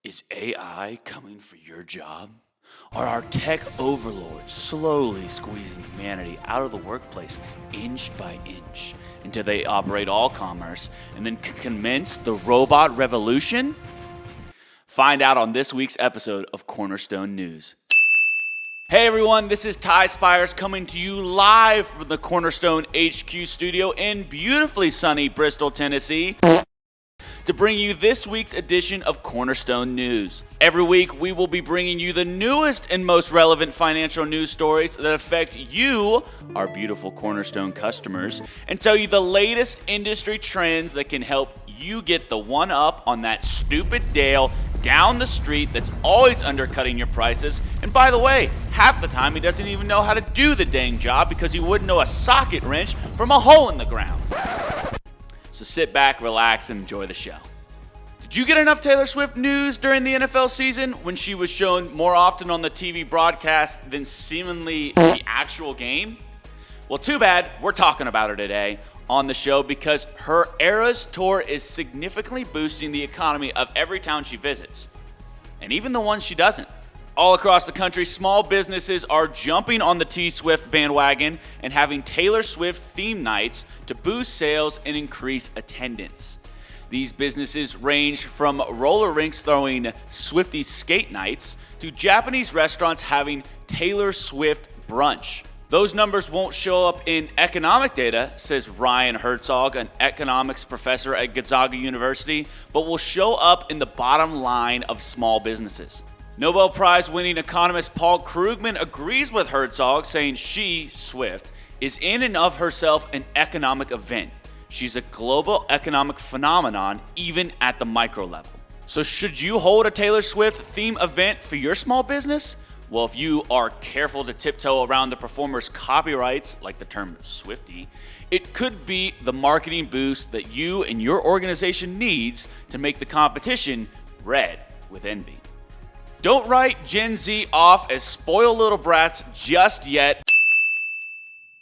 Is AI coming for your job? Are our tech overlords slowly squeezing humanity out of the workplace inch by inch until they operate all commerce and then commence the robot revolution? Find out on this week's episode of Cornerstone News. Hey everyone, this is Ty Spires coming to you live from the Cornerstone HQ studio in beautifully sunny Bristol, Tennessee, to bring you this week's edition of Cornerstone News. Every week, we will be bringing you the newest and most relevant financial news stories that affect you, our beautiful Cornerstone customers, and tell you the latest industry trends that can help you get the one up on that stupid Dale down the street that's always undercutting your prices. And by the way, half the time he doesn't even know how to do the dang job because he wouldn't know a socket wrench from a hole in the ground. So sit back, relax, and enjoy the show. Did you get enough Taylor Swift news during the NFL season when she was shown more often on the TV broadcast than seemingly the actual game? Well, too bad. We're talking about her today on the show because her Eras tour is significantly boosting the economy of every town she visits, and even the ones she doesn't. All across the country, small businesses are jumping on the T-Swift bandwagon and having Taylor Swift theme nights to boost sales and increase attendance. These businesses range from roller rinks throwing Swiftie skate nights to Japanese restaurants having Taylor Swift brunch. Those numbers won't show up in economic data, says Ryan Herzog, an economics professor at Gonzaga University, but will show up in the bottom line of small businesses. Nobel Prize-winning economist Paul Krugman agrees with Herzog, saying she, Swift, is in and of herself an economic event. She's a global economic phenomenon, even at the micro level. So should you hold a Taylor Swift theme event for your small business? Well, if you are careful to tiptoe around the performer's copyrights, like the term Swiftie, it could be the marketing boost that you and your organization needs to make the competition red with envy. Don't write Gen Z off as spoiled little brats just yet,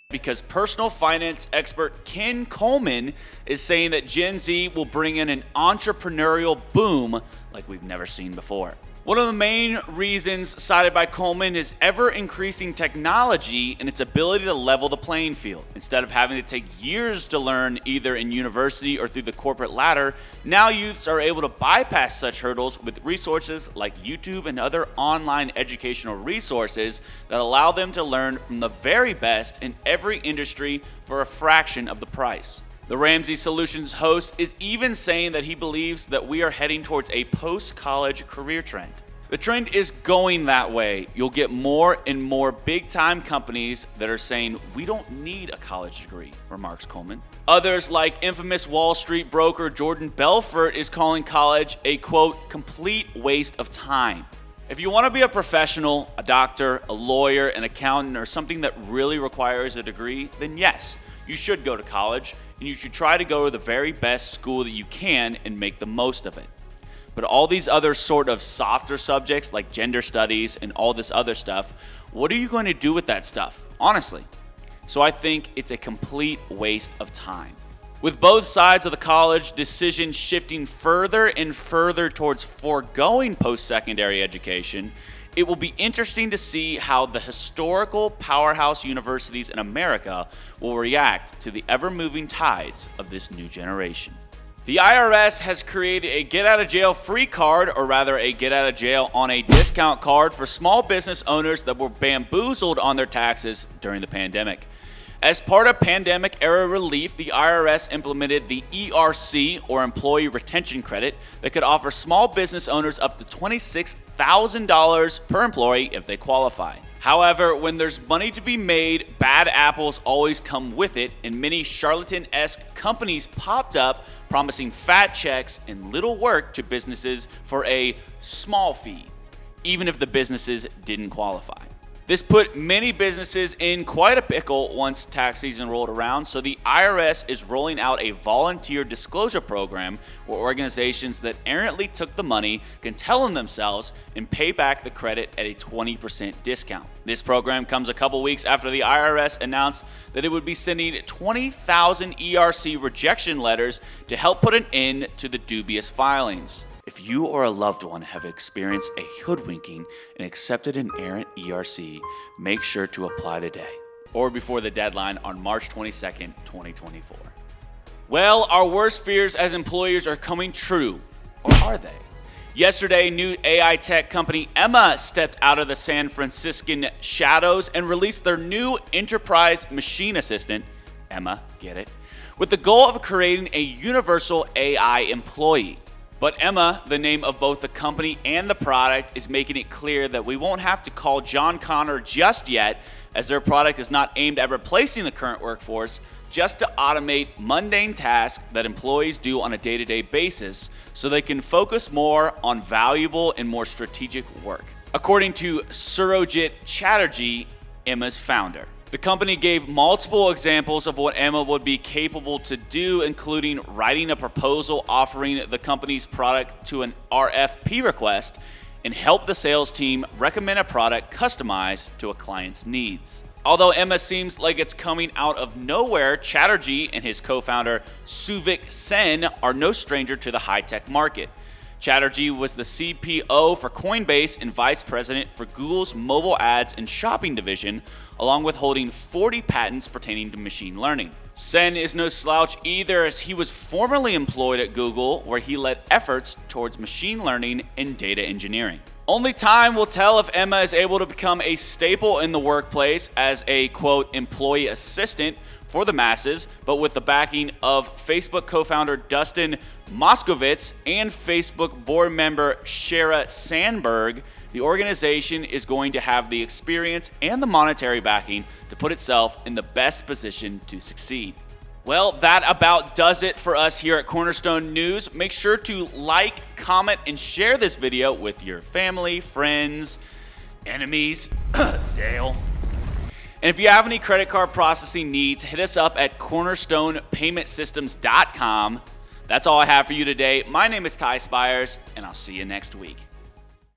because personal finance expert Ken Coleman is saying that Gen Z will bring in an entrepreneurial boom like we've never seen before. One of the main reasons cited by Coleman is ever-increasing technology and its ability to level the playing field. Instead of having to take years to learn either in university or through the corporate ladder, now youths are able to bypass such hurdles with resources like YouTube and other online educational resources that allow them to learn from the very best in every industry for a fraction of the price. The Ramsey Solutions host is even saying that he believes that we are heading towards a post-college career trend. The trend is going that way. You'll get more and more big-time companies that are saying, we don't need a college degree, remarks Coleman. Others, like infamous Wall Street broker Jordan Belfort, is calling college a, quote, complete waste of time. If you want to be a professional, a doctor, a lawyer, an accountant, or something that really requires a degree, then yes, you should go to college, and you should try to go to the very best school that you can and make the most of it. But all these other sort of softer subjects like gender studies and all this other stuff, what are you going to do with that stuff, honestly? So I think it's a complete waste of time. With both sides of the college decision shifting further and further towards foregoing post-secondary education, it will be interesting to see how the historical powerhouse universities in America will react to the ever-moving tides of this new generation. The IRS has created a get-out-of-jail-free card, or rather a get-out-of-jail-on-a-discount card for small business owners that were bamboozled on their taxes during the pandemic. As part of pandemic-era relief, the IRS implemented the ERC, or Employee Retention Credit, that could offer small business owners up to $26,000 per employee if they qualify. However, when there's money to be made, bad apples always come with it, and many charlatan-esque companies popped up promising fat checks and little work to businesses for a small fee, even if the businesses didn't qualify. This put many businesses in quite a pickle once tax season rolled around, so the IRS is rolling out a volunteer disclosure program where organizations that errantly took the money can tell them themselves and pay back the credit at a 20% discount. This program comes a couple weeks after the IRS announced that it would be sending 20,000 ERC rejection letters to help put an end to the dubious filings. If you or a loved one have experienced a hoodwinking and accepted an errant ERC, make sure to apply today or before the deadline on March 22nd, 2024. Well, our worst fears as employers are coming true, or are they? Yesterday, new AI tech company Emma stepped out of the San Franciscan shadows and released their new enterprise machine assistant, Emma, get it, with the goal of creating a universal AI employee. But Emma, the name of both the company and the product, is making it clear that we won't have to call John Connor just yet, as their product is not aimed at replacing the current workforce, just to automate mundane tasks that employees do on a day-to-day basis so they can focus more on valuable and more strategic work. According to Surojit Chatterjee, Emma's founder. The company gave multiple examples of what Emma would be capable to do, including writing a proposal offering the company's product to an RFP request and help the sales team recommend a product customized to a client's needs. Although Emma seems like it's coming out of nowhere, Chatterjee and his co-founder Suvik Sen are no stranger to the high-tech market. Chatterjee was the CPO for Coinbase and vice president for Google's mobile ads and shopping division, along with holding 40 patents pertaining to machine learning. Sen is no slouch either, as he was formerly employed at Google, where he led efforts towards machine learning and data engineering. Only time will tell if Emma is able to become a staple in the workplace as a, quote, employee assistant for the masses, but with the backing of Facebook co-founder Dustin Moskovitz and Facebook board member Sheryl Sandberg, the organization is going to have the experience and the monetary backing to put itself in the best position to succeed. Well, that about does it for us here at Cornerstone News. Make sure to like, comment, and share this video with your family, friends, enemies, Dale. And if you have any credit card processing needs, hit us up at cornerstonepaymentsystems.com. That's all I have for you today. My name is Ty Spires, and I'll see you next week.